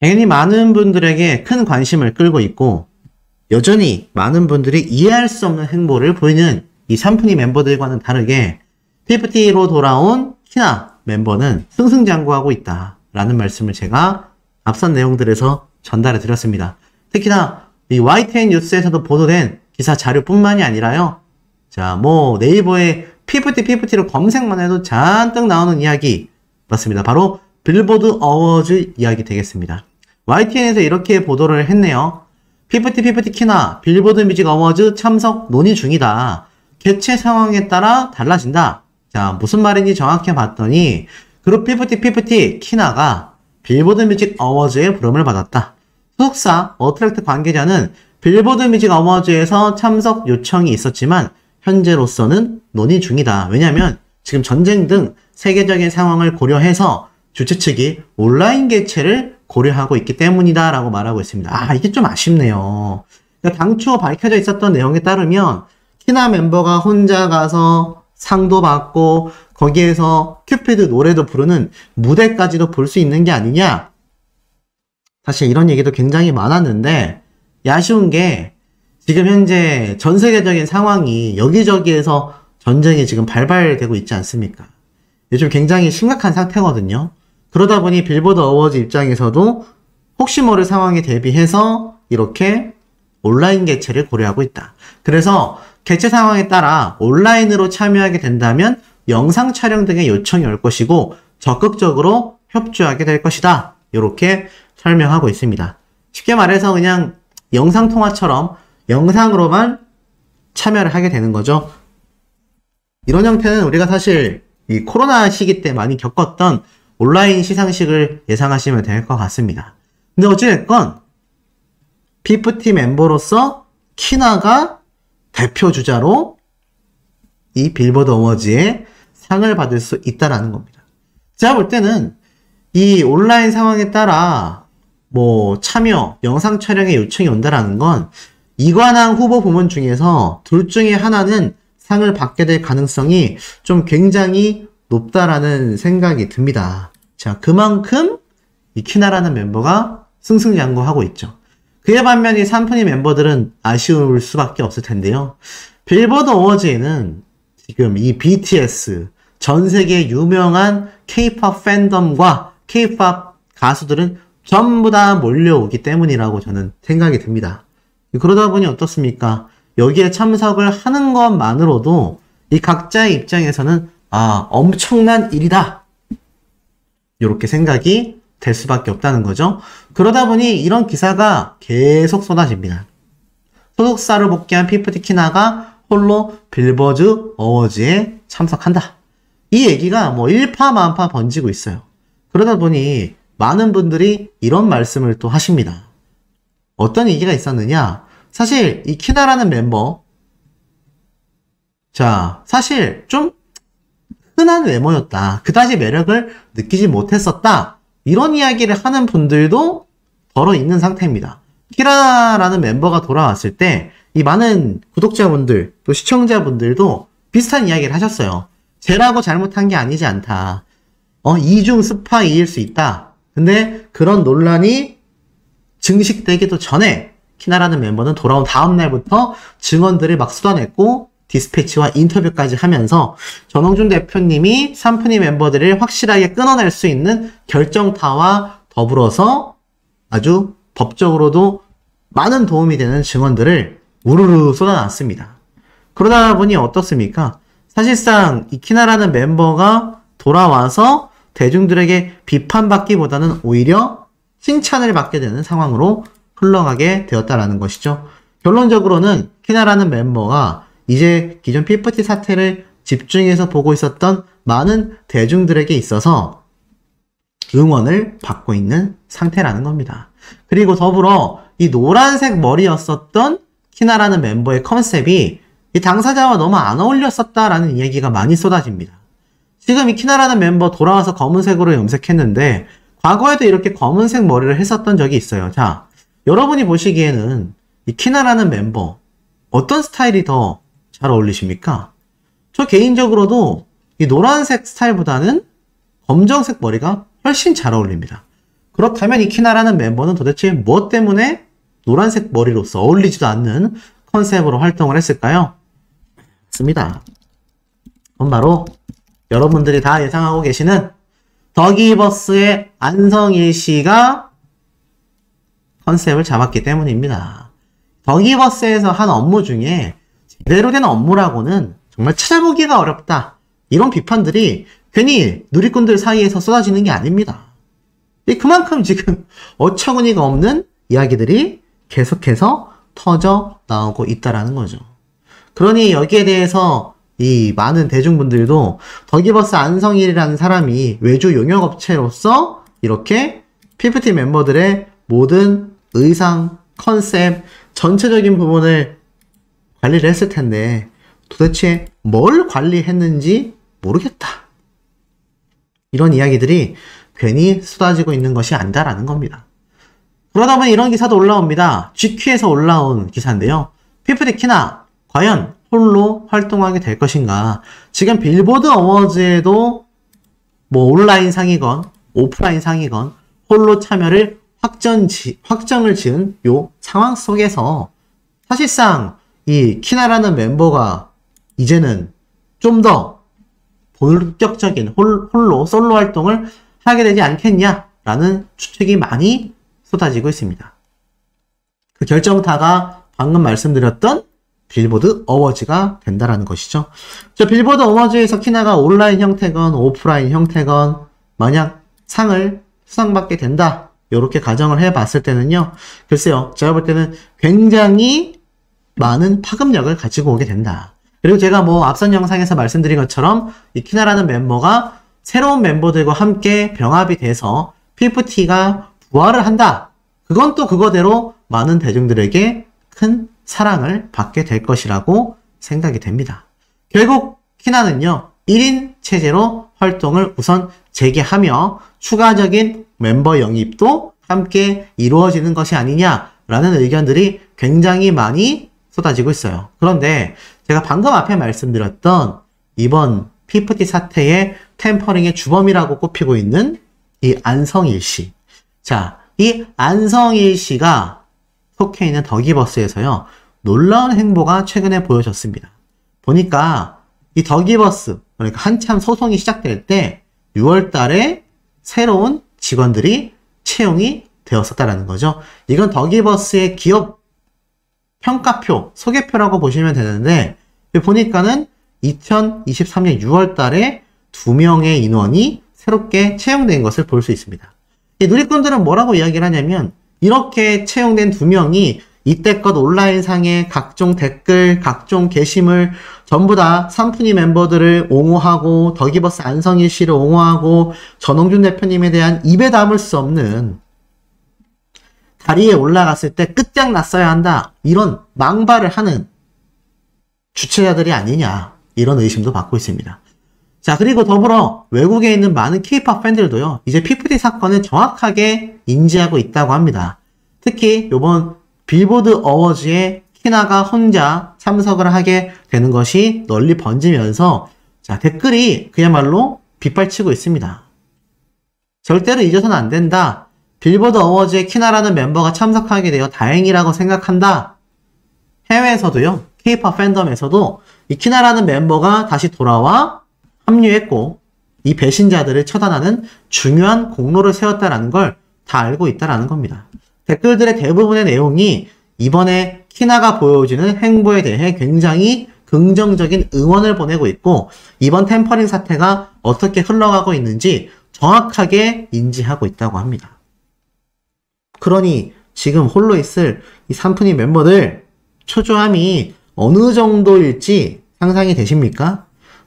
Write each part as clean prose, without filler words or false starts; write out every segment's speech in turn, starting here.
당연히 많은 분들에게 큰 관심을 끌고 있고 여전히 많은 분들이 이해할 수 없는 행보를 보이는 이 삼프니 멤버들과는 다르게 PFT로 돌아온 키나 멤버는 승승장구하고 있다라는 말씀을 제가 앞선 내용들에서 전달해 드렸습니다. 특히나 이 YTN 뉴스에서도 보도된 기사 자료뿐만이 아니라요. 자, 네이버에 PFT로 검색만 해도 잔뜩 나오는 이야기 맞습니다. 바로 빌보드 어워즈 이야기 되겠습니다. YTN에서 이렇게 보도를 했네요. PFT 키나 빌보드 뮤직 어워즈 참석 논의 중이다. 개최 상황에 따라 달라진다. 자, 무슨 말인지 정확히 봤더니 그룹 PFT 키나가 빌보드 뮤직 어워즈에 부름을 받았다. 소속사 어트랙트 관계자는 빌보드 뮤직 어워즈에서 참석 요청이 있었지만 현재로서는 논의 중이다. 왜냐하면 지금 전쟁 등 세계적인 상황을 고려해서 주최 측이 온라인 개최를 고려하고 있기 때문이다 라고 말하고 있습니다. 이게 좀 아쉽네요. 그러니까 당초 밝혀져 있었던 내용에 따르면 키나 멤버가 혼자 가서 상도 받고 거기에서 큐피드 노래도 부르는 무대까지도 볼 수 있는 게 아니냐. 사실 이런 얘기도 굉장히 많았는데 아쉬운 게 지금 현재 전 세계적인 상황이 여기저기에서 전쟁이 지금 발발되고 있지 않습니까? 요즘 굉장히 심각한 상태거든요. 그러다 보니 빌보드 어워즈 입장에서도 혹시 모를 상황에 대비해서 이렇게 온라인 개최를 고려하고 있다. 그래서 개최 상황에 따라 온라인으로 참여하게 된다면 영상 촬영 등의 요청이 올 것이고 적극적으로 협조하게 될 것이다. 이렇게 설명하고 있습니다. 쉽게 말해서 그냥 영상통화처럼 영상으로만 참여를 하게 되는 거죠. 이런 형태는 우리가 사실 이 코로나 시기 때 많이 겪었던 온라인 시상식을 예상하시면 될 것 같습니다. 근데 어찌됐건 PFT 멤버로서 키나가 대표 주자로 이 빌보드 어워즈에 상을 받을 수 있다라는 겁니다. 제가 볼 때는 이 온라인 상황에 따라 참여, 영상 촬영에 요청이 온다라는 건 이관왕 후보 부문 중에서 둘 중에 하나는 상을 받게 될 가능성이 좀 굉장히 높다라는 생각이 듭니다. 자, 그만큼 이 키나라는 멤버가 승승장구하고 있죠. 그에 반면 이 삼프니 멤버들은 아쉬울 수밖에 없을 텐데요. 빌보드 어워즈에는 지금 이 BTS, 전 세계 유명한 K-POP 팬덤과 K-POP 가수들은 전부 다 몰려오기 때문이라고 저는 생각이 듭니다. 그러다 보니 어떻습니까? 여기에 참석을 하는 것만으로도 이 각자의 입장에서는 엄청난 일이다. 이렇게 생각이 될 수밖에 없다는 거죠. 그러다 보니 이런 기사가 계속 쏟아집니다. 소속사를 복귀한 PFT 키나가 홀로 빌보드 어워즈에 참석한다. 이 얘기가 일파만파 번지고 있어요. 그러다 보니 많은 분들이 이런 말씀을 또 하십니다. 어떤 얘기가 있었느냐? 사실 이 키나라는 멤버, 자, 사실 좀 흔한 외모였다. 그다지 매력을 느끼지 못했었다. 이런 이야기를 하는 분들도 더러 있는 상태입니다. 키라라는 멤버가 돌아왔을 때 이 많은 구독자분들 또 시청자분들도 비슷한 이야기를 하셨어요. 쟤라고 잘못한 게 아니지 않다. 이중 스파이일 수 있다. 근데 그런 논란이 증식되기도 전에 키나라는 멤버는 돌아온 다음 날부터 증언들을 막 쏟아냈고 디스패치와 인터뷰까지 하면서 전홍준 대표님이 삼프니 멤버들을 확실하게 끊어낼 수 있는 결정타와 더불어서 아주 법적으로도 많은 도움이 되는 증언들을 우르르 쏟아놨습니다. 그러다 보니 어떻습니까? 사실상 이 키나라는 멤버가 돌아와서 대중들에게 비판받기보다는 오히려 칭찬을 받게 되는 상황으로 흘러가게 되었다라는 것이죠. 결론적으로는 키나라는 멤버가 이제 기존 PFT 사태를 집중해서 보고 있었던 많은 대중들에게 있어서 응원을 받고 있는 상태라는 겁니다. 그리고 더불어 이 노란색 머리였었던 키나라는 멤버의 컨셉이 이 당사자와 너무 안 어울렸었다라는 이야기가 많이 쏟아집니다. 지금 이 키나라는 멤버 돌아와서 검은색으로 염색했는데 과거에도 이렇게 검은색 머리를 했었던 적이 있어요. 자, 여러분이 보시기에는 이 키나라는 멤버 어떤 스타일이 더 잘 어울리십니까? 저 개인적으로도 이 노란색 스타일보다는 검정색 머리가 훨씬 잘 어울립니다. 그렇다면 이 키나라는 멤버는 도대체 무엇 때문에 노란색 머리로서 어울리지도 않는 컨셉으로 활동을 했을까요? 맞습니다. 그건 바로 여러분들이 다 예상하고 계시는 더기버스의 안성일 씨가 컨셉을 잡았기 때문입니다. 더기버스에서 한 업무 중에 제대로 된 업무라고는 정말 찾아보기가 어렵다. 이런 비판들이 괜히 누리꾼들 사이에서 쏟아지는 게 아닙니다. 그만큼 지금 어처구니가 없는 이야기들이 계속해서 터져 나오고 있다라는 거죠. 그러니 여기에 대해서 이 많은 대중분들도 더기버스 안성일이라는 사람이 외주 용역업체로서 이렇게 PPT 멤버들의 모든 의상, 컨셉, 전체적인 부분을 관리를 했을 텐데 도대체 뭘 관리했는지 모르겠다. 이런 이야기들이 괜히 쏟아지고 있는 것이 아니다라는 겁니다. 그러다 보니 이런 기사도 올라옵니다. GQ에서 올라온 기사인데요. PPT 키나 과연 홀로 활동하게 될 것인가. 지금 빌보드 어워즈에도 뭐 온라인 상이건 오프라인 상이건 홀로 참여를 확정을 지은 요 상황 속에서 사실상 이 키나라는 멤버가 이제는 좀 더 본격적인 홀로 솔로 활동을 하게 되지 않겠냐라는 추측이 많이 쏟아지고 있습니다. 그 결정타가 방금 말씀드렸던 빌보드 어워즈가 된다라는 것이죠. 저 빌보드 어워즈에서 키나가 온라인 형태건 오프라인 형태건 만약 상을 수상받게 된다. 이렇게 가정을 해봤을 때는요. 글쎄요. 제가 볼 때는 굉장히 많은 파급력을 가지고 오게 된다. 그리고 제가 뭐 앞선 영상에서 말씀드린 것처럼 이 키나라는 멤버가 새로운 멤버들과 함께 병합이 돼서 PFT가 부활을 한다. 그건 또 그거대로 많은 대중들에게 큰 사랑을 받게 될 것이라고 생각이 됩니다. 결국 키나는요. 1인 체제로 활동을 우선 재개하며 추가적인 멤버 영입도 함께 이루어지는 것이 아니냐라는 의견들이 굉장히 많이 쏟아지고 있어요. 그런데 제가 방금 앞에 말씀드렸던 이번 PFT 사태의 템퍼링의 주범이라고 꼽히고 있는 이 안성일 씨. 자, 이 안성일 씨가 속해 있는 더기버스에서요. 놀라운 행보가 최근에 보여졌습니다. 보니까 이 더기버스, 그러니까 한참 소송이 시작될 때 6월 달에 새로운 직원들이 채용이 되었었다라는 거죠. 이건 더기버스의 기업 평가표, 소개표라고 보시면 되는데 보니까는 2023년 6월 달에 2명의 인원이 새롭게 채용된 것을 볼 수 있습니다. 이 누리꾼들은 뭐라고 이야기를 하냐면 이렇게 채용된 2명이 이때껏 온라인상의 각종 댓글, 각종 게시물 전부 다 삼푼이 멤버들을 옹호하고 더기버스 안성일 씨를 옹호하고 전홍준 대표님에 대한 입에 담을 수 없는 다리에 올라갔을 때 끝장났어야 한다. 이런 망발을 하는 주체자들이 아니냐. 이런 의심도 받고 있습니다. 자, 그리고 더불어 외국에 있는 많은 K-POP 팬들도요. 이제 PFT 사건을 정확하게 인지하고 있다고 합니다. 특히 이번 빌보드 어워즈에 키나가 혼자 참석을 하게 되는 것이 널리 번지면서 자, 댓글이 그야말로 빗발치고 있습니다. 절대로 잊어서는 안 된다. 빌보드 어워즈에 키나라는 멤버가 참석하게 되어 다행이라고 생각한다. 해외에서도요. K-POP 팬덤에서도 이 키나라는 멤버가 다시 돌아와 합류했고 이 배신자들을 처단하는 중요한 공로를 세웠다라는 걸 다 알고 있다라는 겁니다. 댓글들의 대부분의 내용이 이번에 키나가 보여주는 행보에 대해 굉장히 긍정적인 응원을 보내고 있고 이번 템퍼링 사태가 어떻게 흘러가고 있는지 정확하게 인지하고 있다고 합니다. 그러니 지금 홀로 있을 이 삼푼이 멤버들 초조함이 어느 정도일지 상상이 되십니까?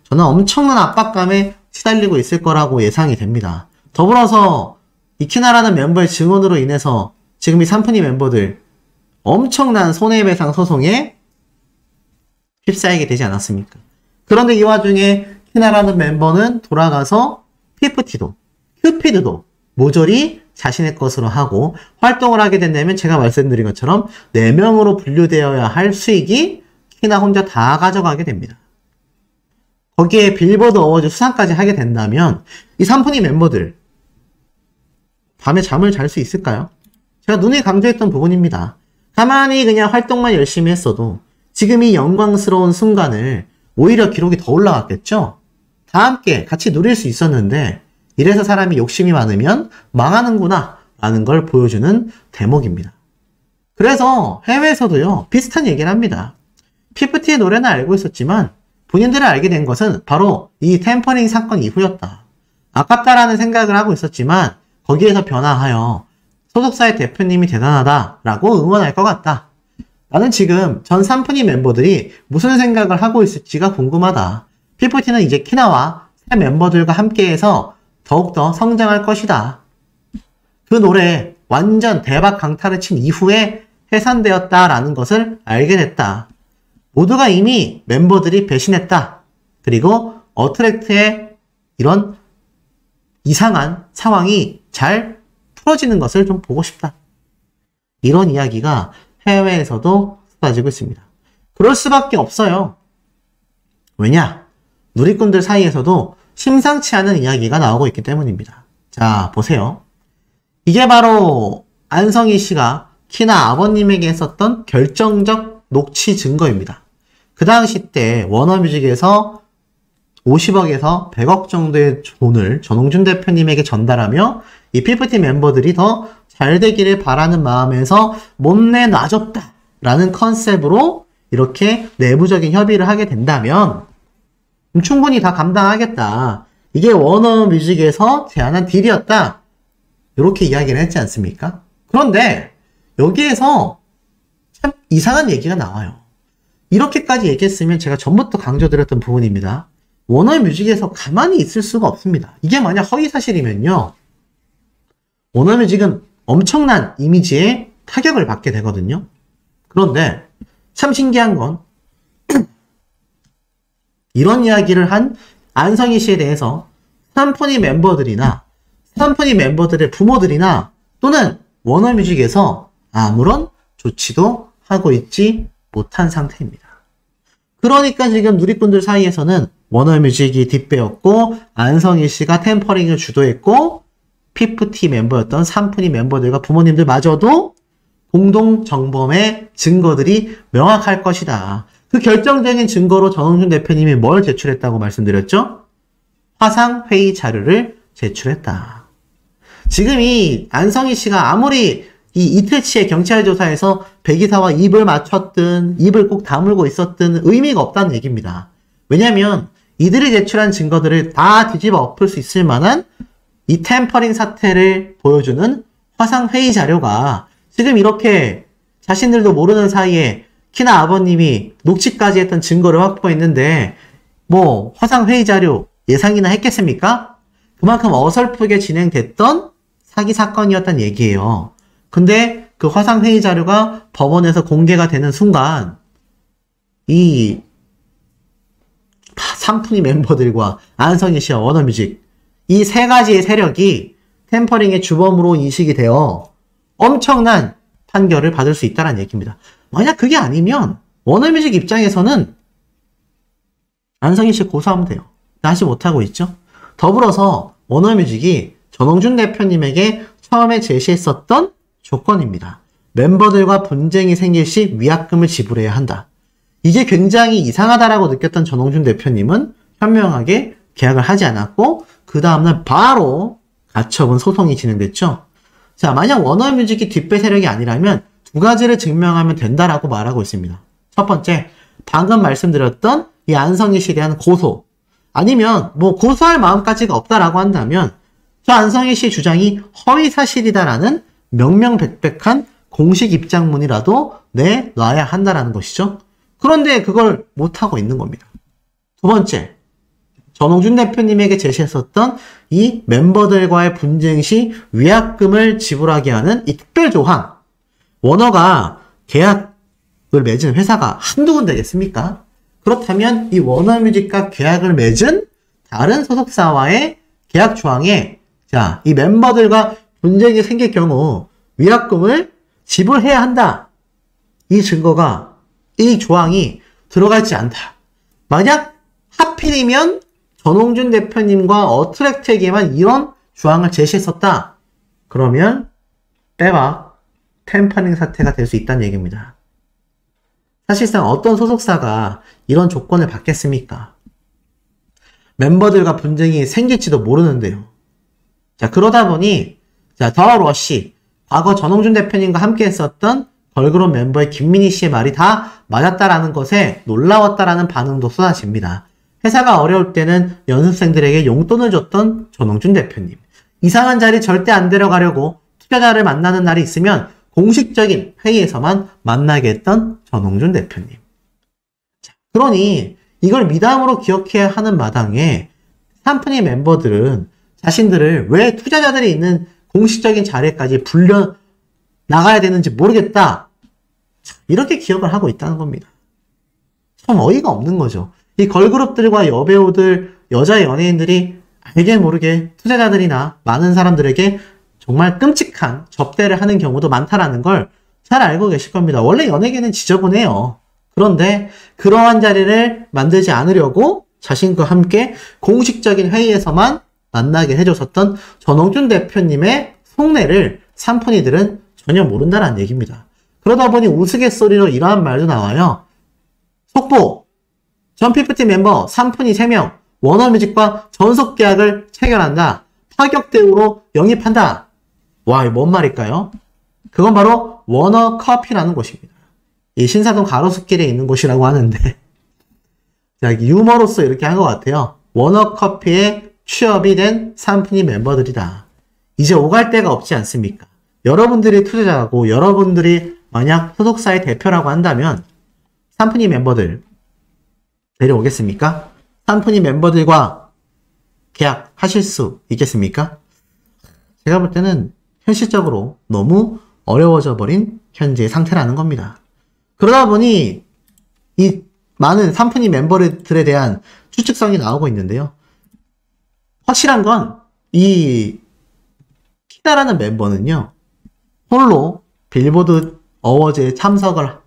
저는 엄청난 압박감에 시달리고 있을 거라고 예상이 됩니다. 더불어서 이 키나라는 멤버의 증언으로 인해서 지금 이 삼푼이 멤버들 엄청난 손해배상 소송에 휩싸이게 되지 않았습니까? 그런데 이 와중에 키나라는 멤버는 돌아가서 PFT도 큐피드도 모조리 자신의 것으로 하고 활동을 하게 된다면 제가 말씀드린 것처럼 4명으로 분류되어야 할 수익이 키나 혼자 다 가져가게 됩니다. 거기에 빌보드 어워즈 수상까지 하게 된다면 이 삼푼이 멤버들 밤에 잠을 잘 수 있을까요? 제가 눈이 강조했던 부분입니다. 가만히 그냥 활동만 열심히 했어도 지금 이 영광스러운 순간을 오히려 기록이 더 올라갔겠죠? 다 함께 같이 누릴 수 있었는데 이래서 사람이 욕심이 많으면 망하는구나 라는 걸 보여주는 대목입니다. 그래서 해외에서도요 비슷한 얘기를 합니다. 피프티의 노래는 알고 있었지만 본인들을 알게 된 것은 바로 이 템퍼링 사건 이후였다. 아깝다라는 생각을 하고 있었지만 거기에서 변화하여 소속사의 대표님이 대단하다라고 응원할 것 같다. 나는 지금 전 삼프니 멤버들이 무슨 생각을 하고 있을지가 궁금하다. 피프티는 이제 키나와 새 멤버들과 함께해서 더욱더 성장할 것이다. 그 노래 완전 대박 강타를 친 이후에 해산되었다라는 것을 알게 됐다. 모두가 이미 멤버들이 배신했다. 그리고 어트랙트의 이런 이상한 상황이 잘 풀어지는 것을 좀 보고 싶다. 이런 이야기가 해외에서도 쏟아지고 있습니다. 그럴 수밖에 없어요. 왜냐? 누리꾼들 사이에서도 심상치 않은 이야기가 나오고 있기 때문입니다. 자, 보세요. 이게 바로 안성희 씨가 키나 아버님에게 했었던 결정적 녹취 증거입니다. 그 당시 때 워너뮤직에서 50억에서 100억 정도의 돈을 전홍준 대표님에게 전달하며 이 피프티 멤버들이 더 잘 되기를 바라는 마음에서 못 내놔줬다 라는 컨셉으로 이렇게 내부적인 협의를 하게 된다면 충분히 다 감당하겠다. 이게 워너뮤직에서 제안한 딜이었다. 이렇게 이야기를 했지 않습니까? 그런데 여기에서 참 이상한 얘기가 나와요. 이렇게까지 얘기했으면 제가 전부터 강조드렸던 부분입니다. 워너뮤직에서 가만히 있을 수가 없습니다. 이게 만약 허위사실이면요. 워너뮤직은 엄청난 이미지에 타격을 받게 되거든요. 그런데 참 신기한 건 이런 이야기를 한 안성희 씨에 대해서 삼프니 멤버들이나 삼프니 멤버들의 부모들이나 또는 워너뮤직에서 아무런 조치도 하고 있지 못한 상태입니다. 그러니까 지금 누리꾼들 사이에서는 워너뮤직이 뒷배였고 안성희 씨가 템퍼링을 주도했고 피프티 멤버였던 삼프니 멤버들과 부모님들마저도 공동 정범의 증거들이 명확할 것이다. 그 결정적인 증거로 전홍준 대표님이 뭘 제출했다고 말씀드렸죠? 화상회의 자료를 제출했다. 지금 이 안성희 씨가 아무리 이 이틀치의 경찰 조사에서 백이사와 입을 맞췄든 입을 꼭 다물고 있었든 의미가 없다는 얘기입니다. 왜냐하면 이들이 제출한 증거들을 다 뒤집어 엎을 수 있을 만한 이 템퍼링 사태를 보여주는 화상회의 자료가 지금 이렇게 자신들도 모르는 사이에 키나 아버님이 녹취까지 했던 증거를 확보했는데 뭐 화상회의 자료 예상이나 했겠습니까? 그만큼 어설프게 진행됐던 사기 사건이었단 얘기예요. 근데 그 화상회의 자료가 법원에서 공개가 되는 순간 이 삼프니 멤버들과 안성희 씨와 워너뮤직 이 세 가지의 세력이 템퍼링의 주범으로 인식이 되어 엄청난 판결을 받을 수 있다는 얘기입니다. 만약 그게 아니면 워너뮤직 입장에서는 안성희 씨 고소하면 돼요. 하지 못하고 있죠. 더불어서 워너뮤직이 전홍준 대표님에게 처음에 제시했었던 조건입니다. 멤버들과 분쟁이 생길 시 위약금을 지불해야 한다. 이게 굉장히 이상하다라고 느꼈던 전홍준 대표님은 현명하게 계약을 하지 않았고 그 다음날 바로 가처분 소송이 진행됐죠. 자, 만약 워너뮤직이 뒷배 세력이 아니라면 두 가지를 증명하면 된다라고 말하고 있습니다. 첫 번째, 방금 말씀드렸던 이 안성희 씨에 대한 고소, 아니면 뭐 고소할 마음까지가 없다라고 한다면 저 안성희 씨 주장이 허위사실이다라는 명명백백한 공식 입장문이라도 내놔야 한다라는 것이죠. 그런데 그걸 못하고 있는 겁니다. 두 번째, 전홍준 대표님에게 제시했었던 이 멤버들과의 분쟁 시 위약금을 지불하게 하는 이 특별조항. 워너가 계약을 맺은 회사가 한두 군데겠습니까? 그렇다면 이 워너뮤직과 계약을 맺은 다른 소속사와의 계약 조항에 자, 이 멤버들과 분쟁이 생길 경우 위약금을 지불해야 한다. 이 증거가, 이 조항이 들어가지 않다. 만약 하필이면 전홍준 대표님과 어트랙트에게만 이런 조항을 제시했었다. 그러면 빼박, 템퍼링 사태가 될 수 있다는 얘기입니다. 사실상 어떤 소속사가 이런 조건을 받겠습니까? 멤버들과 분쟁이 생길지도 모르는데요. 자, 그러다 보니, 자, 더 러쉬, 과거 전홍준 대표님과 함께 했었던 걸그룹 멤버의 김민희 씨의 말이 다 맞았다라는 것에 놀라웠다라는 반응도 쏟아집니다. 회사가 어려울 때는 연습생들에게 용돈을 줬던 전홍준 대표님. 이상한 자리 절대 안 데려가려고 투자자를 만나는 날이 있으면 공식적인 회의에서만 만나게 했던 전홍준 대표님. 자, 그러니 이걸 미담으로 기억해야 하는 마당에 삼프니 멤버들은 자신들을 왜 투자자들이 있는 공식적인 자리까지 불려 나가야 되는지 모르겠다. 이렇게 기억을 하고 있다는 겁니다. 참 어이가 없는 거죠. 이 걸그룹들과 여배우들, 여자 연예인들이 알게 모르게 투자자들이나 많은 사람들에게 정말 끔찍한 접대를 하는 경우도 많다라는 걸 잘 알고 계실 겁니다. 원래 연예계는 지저분해요. 그런데 그러한 자리를 만들지 않으려고 자신과 함께 공식적인 회의에서만 만나게 해줬었던 전홍준 대표님의 속내를 삼프니들은 전혀 모른다는 얘기입니다. 그러다 보니 우스갯소리로 이러한 말도 나와요. 속보! 전 피프티 멤버 삼프니 3명 워너뮤직과 전속 계약을 체결한다. 파격 대우로 영입한다. 와, 이거 뭔 말일까요? 그건 바로 워너커피라는 곳입니다. 이 신사동 가로수길에 있는 곳이라고 하는데 자, 유머로서 이렇게 한 것 같아요. 워너커피에 취업이 된 삼프니 멤버들이다. 이제 오갈 데가 없지 않습니까? 여러분들이 투자자고 여러분들이 만약 소속사의 대표라고 한다면 삼프니 멤버들 내려오겠습니까? 삼프니 멤버들과 계약하실 수 있겠습니까? 제가 볼 때는 현실적으로 너무 어려워져 버린 현재의 상태라는 겁니다. 그러다 보니 이 많은 삼프니 멤버들에 대한 추측성이 나오고 있는데요. 확실한 건 이 키나라는 멤버는요. 홀로 빌보드 어워즈에 참석을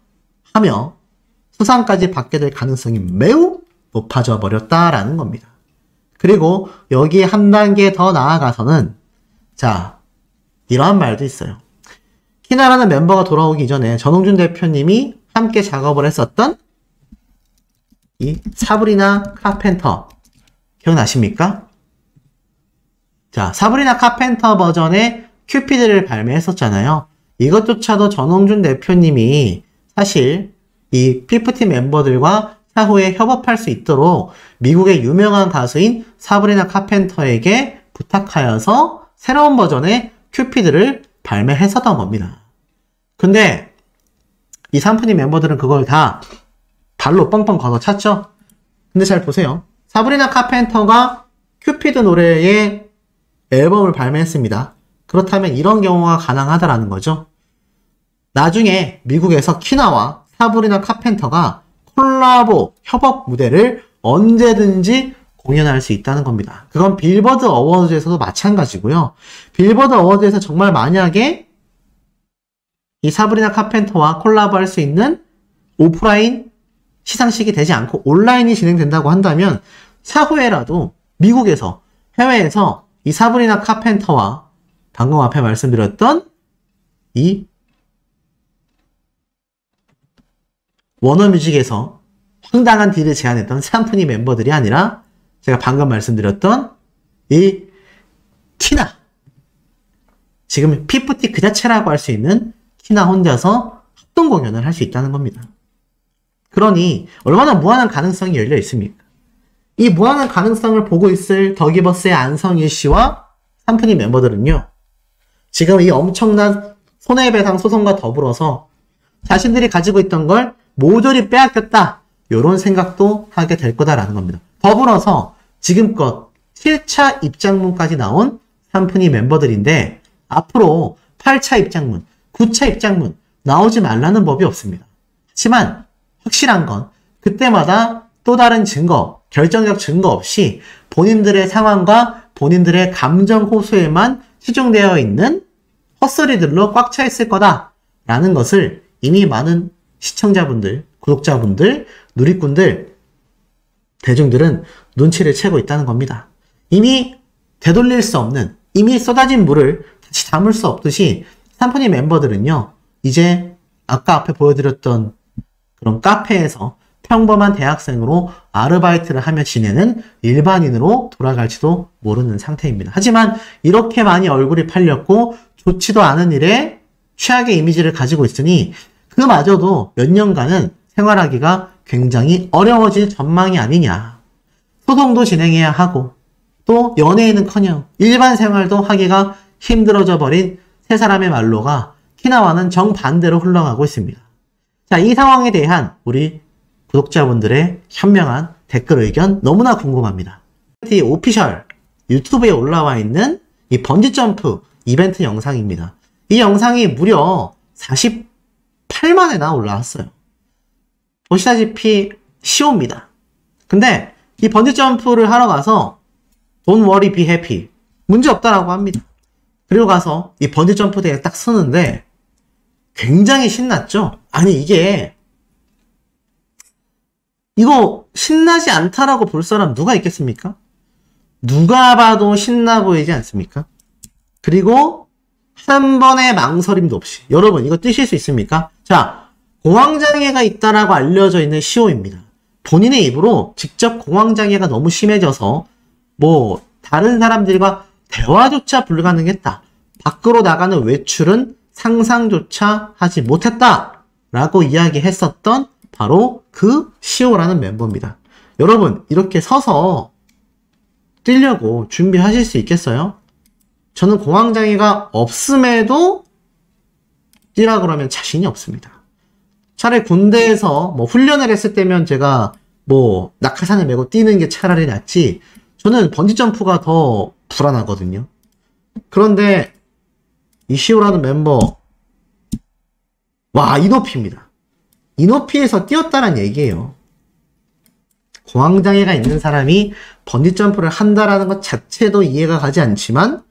하며 수상까지 받게 될 가능성이 매우 높아져 버렸다라는 겁니다. 그리고 여기에 한 단계 더 나아가서는 자, 이러한 말도 있어요. 키나라는 멤버가 돌아오기 전에 전홍준 대표님이 함께 작업을 했었던 이 사브리나 카펜터 기억나십니까? 자, 사브리나 카펜터 버전의 큐피드를 발매했었잖아요. 이것조차도 전홍준 대표님이 사실 이 피프티 멤버들과 향후에 협업할 수 있도록 미국의 유명한 가수인 사브리나 카펜터에게 부탁하여서 새로운 버전의 큐피드를 발매했었던 겁니다. 근데 이 삼프니 멤버들은 그걸 다 발로 뻥뻥 걷어찼죠? 근데 잘 보세요. 사브리나 카펜터가 큐피드 노래의 앨범을 발매했습니다. 그렇다면 이런 경우가 가능하다라는 거죠. 나중에 미국에서 키나와 사브리나 카펜터가 콜라보 협업 무대를 언제든지 공연할 수 있다는 겁니다. 그건 빌보드 어워즈에서도 마찬가지고요. 빌보드 어워즈에서 정말 만약에 이 사브리나 카펜터와 콜라보할 수 있는 오프라인 시상식이 되지 않고 온라인이 진행된다고 한다면 차후에라도 미국에서 해외에서 이 사브리나 카펜터와 방금 앞에 말씀드렸던 이 워너뮤직에서 황당한 딜을 제안했던 삼프니 멤버들이 아니라 제가 방금 말씀드렸던 이 키나, 지금 피프티 그 자체라고 할 수 있는 키나 혼자서 합동 공연을 할 수 있다는 겁니다. 그러니 얼마나 무한한 가능성이 열려 있습니까? 이 무한한 가능성을 보고 있을 더기버스의 안성일 씨와 삼프니 멤버들은요, 지금 이 엄청난 손해배상 소송과 더불어서 자신들이 가지고 있던 걸 모조리 빼앗겼다, 이런 생각도 하게 될 거다라는 겁니다. 더불어서 지금껏 7차 입장문까지 나온 삼프니 멤버들인데 앞으로 8차 입장문, 9차 입장문 나오지 말라는 법이 없습니다. 하지만 확실한 건 그때마다 또 다른 증거, 결정적 증거 없이 본인들의 상황과 본인들의 감정 호소에만 치중되어 있는 헛소리들로 꽉 차 있을 거다라는 것을 이미 많은 시청자분들, 구독자분들, 누리꾼들, 대중들은 눈치를 채고 있다는 겁니다. 이미 되돌릴 수 없는, 이미 쏟아진 물을 같이 담을 수 없듯이 삼프니 멤버들은요, 이제 아까 앞에 보여드렸던 그런 카페에서 평범한 대학생으로 아르바이트를 하며 지내는 일반인으로 돌아갈지도 모르는 상태입니다. 하지만 이렇게 많이 얼굴이 팔렸고 좋지도 않은 일에 최악의 이미지를 가지고 있으니 그마저도 몇 년간은 생활하기가 굉장히 어려워질 전망이 아니냐. 소송도 진행해야 하고 또 연애에는커녕 일반 생활도 하기가 힘들어져 버린 세 사람의 말로가 키나와는 정반대로 흘러가고 있습니다. 자, 이 상황에 대한 우리 구독자분들의 현명한 댓글 의견 너무나 궁금합니다. 이 오피셜 유튜브에 올라와 있는 이 번지점프 이벤트 영상입니다. 이 영상이 무려 48만회나 올라왔어요. 보시다시피 쉬웁니다. 근데 이 번지점프를 하러 가서 Don't worry, be happy. 문제 없다라고 합니다. 그리고 가서 이 번지점프대에 딱 서는데 굉장히 신났죠? 아니 이거 신나지 않다라고 볼 사람 누가 있겠습니까? 누가 봐도 신나 보이지 않습니까? 그리고 한 번의 망설임도 없이. 여러분 이거 뜨실 수 있습니까? 자, 공황장애가 있다라고 알려져 있는 시호입니다. 본인의 입으로 직접 공황장애가 너무 심해져서 뭐 다른 사람들과 대화조차 불가능했다. 밖으로 나가는 외출은 상상조차 하지 못했다. 라고 이야기했었던 바로 그 시호라는 멤버입니다. 여러분 이렇게 서서 뛰려고 준비하실 수 있겠어요? 저는 공황장애가 없음에도 뛰라 그러면 자신이 없습니다. 차라리 군대에서 뭐 훈련을 했을 때면 제가 뭐 낙하산을 메고 뛰는 게 차라리 낫지, 저는 번지점프가 더 불안하거든요. 그런데 이 시호라는 멤버, 와, 이 높이입니다. 이 높이에서 뛰었다는 얘기예요. 공황장애가 있는 사람이 번지점프를 한다라는 것 자체도 이해가 가지 않지만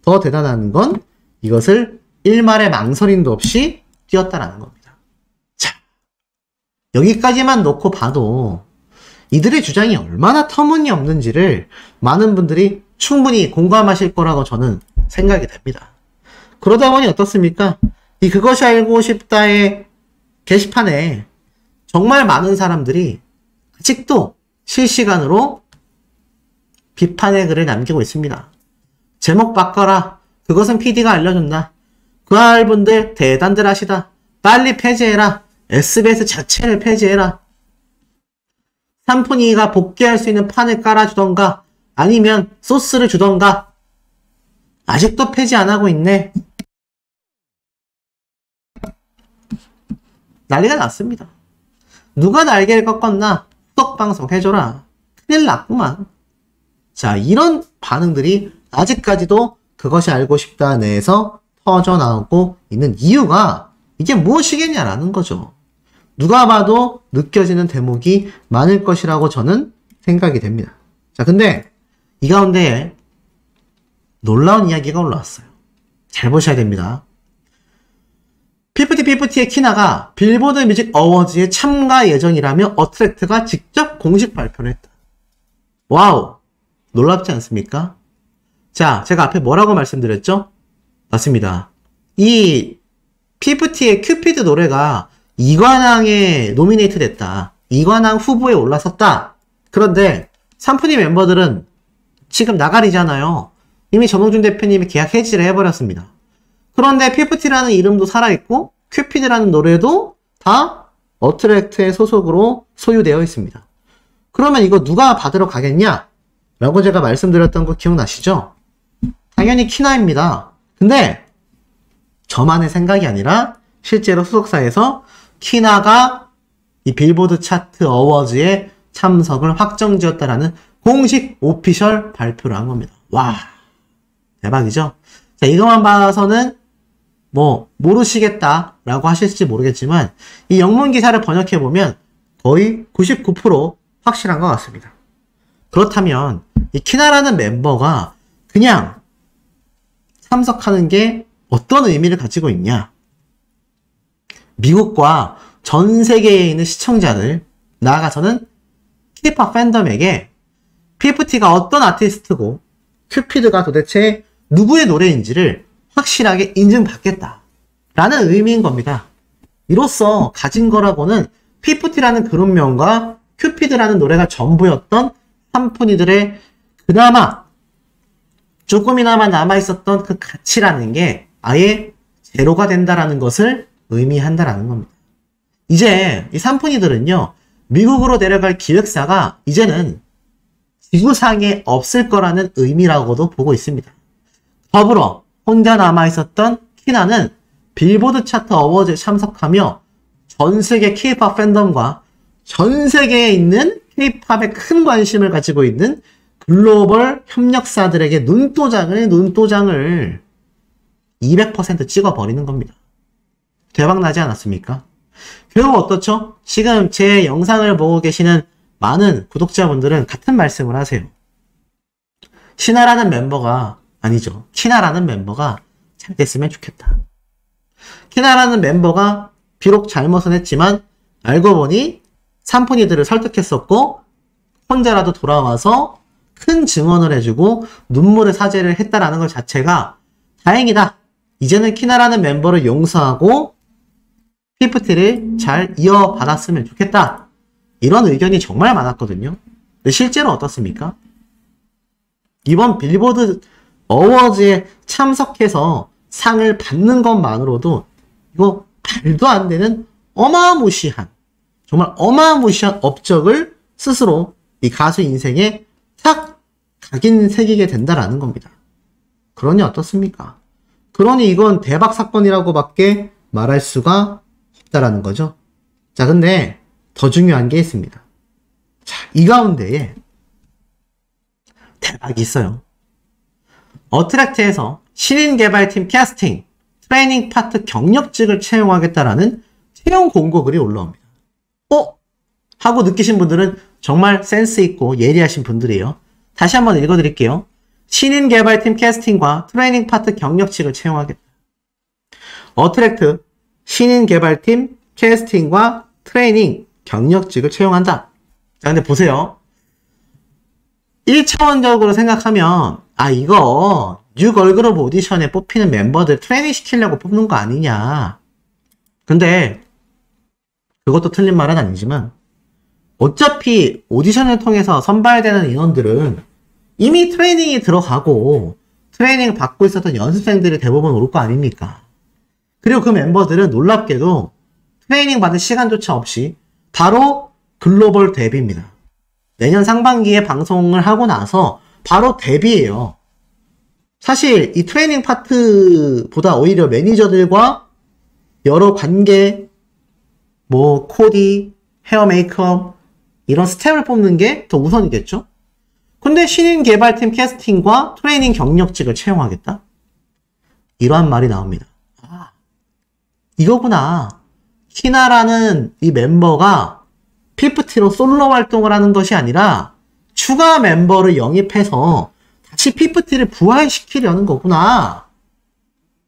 더 대단한 건 이것을 일말의 망설임도 없이 뛰었다라는 겁니다. 자, 여기까지만 놓고 봐도 이들의 주장이 얼마나 터무니없는지를 많은 분들이 충분히 공감하실 거라고 저는 생각이 됩니다. 그러다 보니 어떻습니까? 이 그것이 알고 싶다의 게시판에 정말 많은 사람들이 아직도 실시간으로 비판의 글을 남기고 있습니다. 제목 바꿔라. 그것은 PD가 알려준다. 그 알분들 대단들 하시다. 빨리 폐지해라. SBS 자체를 폐지해라. 삼푼이가 복귀할 수 있는 판을 깔아주던가 아니면 소스를 주던가. 아직도 폐지 안 하고 있네. 난리가 났습니다. 누가 날개를 꺾었나? 후덕방송 해줘라. 큰일 났구만. 자, 이런 반응들이 아직까지도 그것이 알고 싶다 내에서 터져나오고 있는 이유가 이게 무엇이겠냐라는 거죠. 누가 봐도 느껴지는 대목이 많을 것이라고 저는 생각이 됩니다. 자, 근데 이 가운데에 놀라운 이야기가 올라왔어요. 잘 보셔야 됩니다. 피프티의 키나가 빌보드 뮤직 어워즈에 참가 예정이라며 어트랙트가 직접 공식 발표를 했다. 와우! 놀랍지 않습니까? 자, 제가 앞에 뭐라고 말씀드렸죠? 맞습니다. 이 피프티의 큐피드 노래가 이관왕에 노미네이트 됐다. 이관왕 후보에 올라섰다. 그런데 삼푼이 멤버들은 지금 나가리잖아요. 이미 정홍준 대표님이 계약 해지를 해버렸습니다. 그런데 피프티라는 이름도 살아있고 큐피드라는 노래도 다 어트랙트의 소속으로 소유되어 있습니다. 그러면 이거 누가 받으러 가겠냐? 라고 제가 말씀드렸던 거 기억나시죠? 당연히 키나입니다. 근데 저만의 생각이 아니라 실제로 소속사에서 키나가 이 빌보드 차트 어워즈에 참석을 확정지었다라는 공식 오피셜 발표를 한 겁니다. 와, 대박이죠? 자, 이것만 봐서는 뭐 모르시겠다라고 하실지 모르겠지만 이 영문 기사를 번역해보면 거의 99% 확실한 것 같습니다. 그렇다면 이 키나라는 멤버가 그냥 참석하는 게 어떤 의미를 가지고 있냐? 미국과 전 세계에 있는 시청자들, 나아가서는 K-POP 팬덤에게 피프티가 어떤 아티스트고 큐피드가 도대체 누구의 노래인지를 확실하게 인증받겠다 라는 의미인 겁니다. 이로써 가진 거라고는 피프티라는 그룹명과 큐피드라는 노래가 전부였던 삼푼이들의 그나마 조금이나마 남아있었던 그 가치라는 게 아예 제로가 된다라는 것을 의미한다라는 겁니다. 이제 이 삼푼이들은요, 미국으로 내려갈 기획사가 이제는 지구상에 없을 거라는 의미라고도 보고 있습니다. 더불어 혼자 남아있었던 키나는 빌보드 차트 어워즈에 참석하며 전 세계 K-팝 팬덤과 전 세계에 있는 K-팝에 큰 관심을 가지고 있는 글로벌 협력사들에게 눈도장을 200% 찍어버리는 겁니다. 대박나지 않았습니까? 결국 어떻죠? 지금 제 영상을 보고 계시는 많은 구독자분들은 같은 말씀을 하세요. 키나라는 멤버가 잘 됐으면 좋겠다. 키나라는 멤버가 비록 잘못은 했지만 알고 보니 삼푼이들을 설득했었고 혼자라도 돌아와서 큰 증언을 해주고 눈물의 사죄를 했다라는 것 자체가 다행이다. 이제는 키나라는 멤버를 용서하고 피프티를 잘 이어받았으면 좋겠다. 이런 의견이 정말 많았거든요. 근데 실제로 어떻습니까? 이번 빌보드 어워즈에 참석해서 상을 받는 것만으로도 이거 말도 안 되는 정말 어마무시한 업적을 스스로 이 가수 인생에 탁 각인새기게 된다라는 겁니다. 그러니 어떻습니까? 그러니 이건 대박 사건이라고밖에 말할 수가 없다라는 거죠. 자, 근데 더 중요한 게 있습니다. 자, 이 가운데에 대박이 있어요. 어트랙트에서 신인 개발팀 캐스팅, 트레이닝 파트 경력직을 채용하겠다라는 채용 공고 글이 올라옵니다. 하고 느끼신 분들은 정말 센스 있고 예리하신 분들이에요. 다시 한번 읽어드릴게요. 신인 개발팀 캐스팅과 트레이닝 파트 경력직을 채용하겠다. 어트랙트 신인 개발팀 캐스팅과 트레이닝 경력직을 채용한다. 자, 근데 보세요. 1차원적으로 생각하면 이거 뉴 걸그룹 오디션에 뽑히는 멤버들 트레이닝 시키려고 뽑는 거 아니냐. 근데 그것도 틀린 말은 아니지만 어차피 오디션을 통해서 선발되는 인원들은 이미 트레이닝이 들어가고 트레이닝을 받고 있었던 연습생들이 대부분 올 거 아닙니까? 그리고 그 멤버들은 놀랍게도 트레이닝 받을 시간조차 없이 바로 글로벌 데뷔입니다. 내년 상반기에 방송을 하고 나서 바로 데뷔예요. 사실 이 트레이닝 파트보다 오히려 매니저들과 여러 관계, 코디, 헤어 메이크업 이런 스텝을 뽑는 게 더 우선이겠죠? 근데 신인 개발팀 캐스팅과 트레이닝 경력직을 채용하겠다? 이러한 말이 나옵니다. 이거구나. 키나라는 이 멤버가 피프티로 솔로 활동을 하는 것이 아니라 추가 멤버를 영입해서 다시 피프티를 부활시키려는 거구나.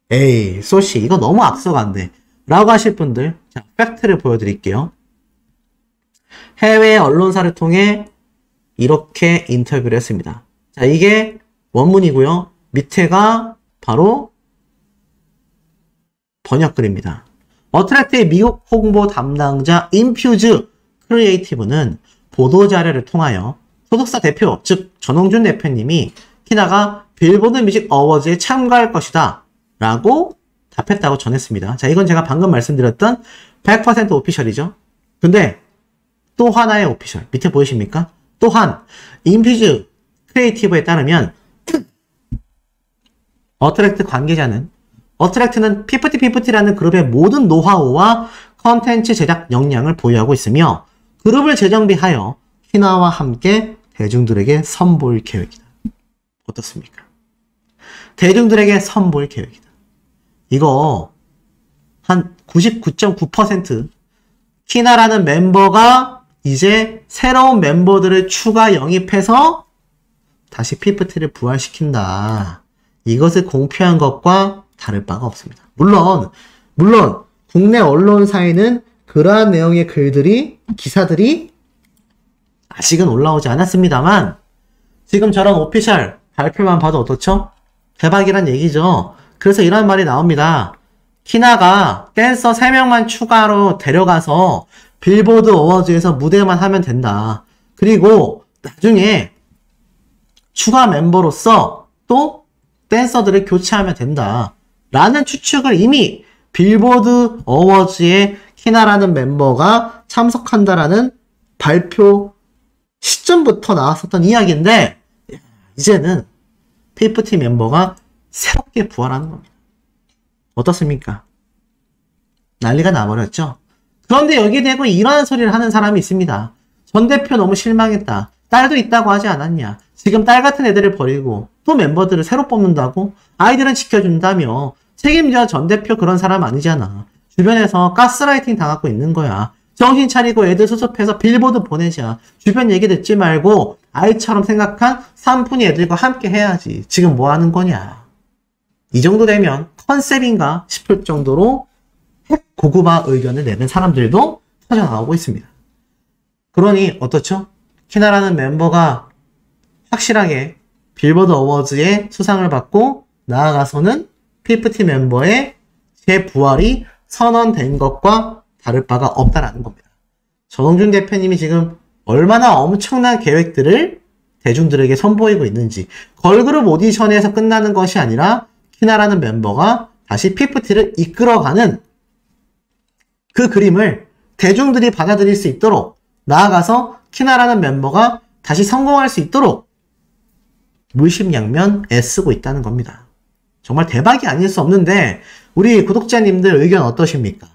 에이, 소씨, 이거 너무 앞서간대. 라고 하실 분들, 자, 팩트를 보여드릴게요. 해외 언론사를 통해 이렇게 인터뷰를 했습니다. 자, 이게 원문이고요. 밑에가 바로 번역글입니다. 어트랙트의 미국 홍보 담당자 인퓨즈 크리에이티브는 보도자료를 통하여 소속사 대표, 즉 전홍준 대표님이 키나가 빌보드 뮤직 어워즈에 참가할 것이다 라고 답했다고 전했습니다. 자, 이건 제가 방금 말씀드렸던 100% 오피셜이죠. 근데 또 하나의 오피셜 밑에 보이십니까? 또한 인퓨즈 크리에이티브에 따르면 어트랙트는 피프티라는 그룹의 모든 노하우와 컨텐츠 제작 역량을 보유하고 있으며 그룹을 재정비하여 키나와 함께 대중들에게 선보일 계획이다. 어떻습니까? 대중들에게 선보일 계획이다. 이거 한 99.9% 키나라는 멤버가 이제 새로운 멤버들을 추가 영입해서 다시 피프티를 부활시킨다. 이것을 공표한 것과 다를 바가 없습니다. 물론 국내 언론사에는 그러한 내용의 기사들이 아직은 올라오지 않았습니다만 지금 저런 오피셜 발표만 봐도 어떻죠? 대박이란 얘기죠. 그래서 이런 말이 나옵니다. 키나가 댄서 3명만 추가로 데려가서 빌보드 어워즈에서 무대만 하면 된다. 그리고 나중에 추가 멤버로서 또 댄서들을 교체하면 된다. 라는 추측을 이미 빌보드 어워즈에 키나라는 멤버가 참석한다라는 발표 시점부터 나왔었던 이야기인데 이제는 피프티 멤버가 새롭게 부활하는 겁니다. 어떻습니까? 난리가 나버렸죠? 그런데 여기에 대고 이런 소리를 하는 사람이 있습니다. 전 대표 너무 실망했다. 딸도 있다고 하지 않았냐. 지금 딸 같은 애들을 버리고 또 멤버들을 새로 뽑는다고? 아이들은 지켜준다며. 책임져 전 대표 그런 사람 아니잖아. 주변에서 가스라이팅 당하고 있는 거야. 정신 차리고 애들 수습해서 빌보드 보내자. 주변 얘기 듣지 말고 아이처럼 생각한 산푼이 애들과 함께 해야지. 지금 뭐 하는 거냐. 이 정도 되면 컨셉인가 싶을 정도로 고구마 의견을 내는 사람들도 터져나오고 있습니다. 그러니 어떻죠? 키나라는 멤버가 확실하게 빌보드 어워즈의 수상을 받고 나아가서는 피프티 멤버의 재부활이 선언된 것과 다를 바가 없다라는 겁니다. 전홍준 대표님이 지금 얼마나 엄청난 계획들을 대중들에게 선보이고 있는지, 걸그룹 오디션에서 끝나는 것이 아니라 키나라는 멤버가 다시 피프티를 이끌어가는 그 그림을 대중들이 받아들일 수 있도록, 나아가서 키나라는 멤버가 다시 성공할 수 있도록 물심양면 애쓰고 있다는 겁니다. 정말 대박이 아닐 수 없는데 우리 구독자님들 의견 어떠십니까?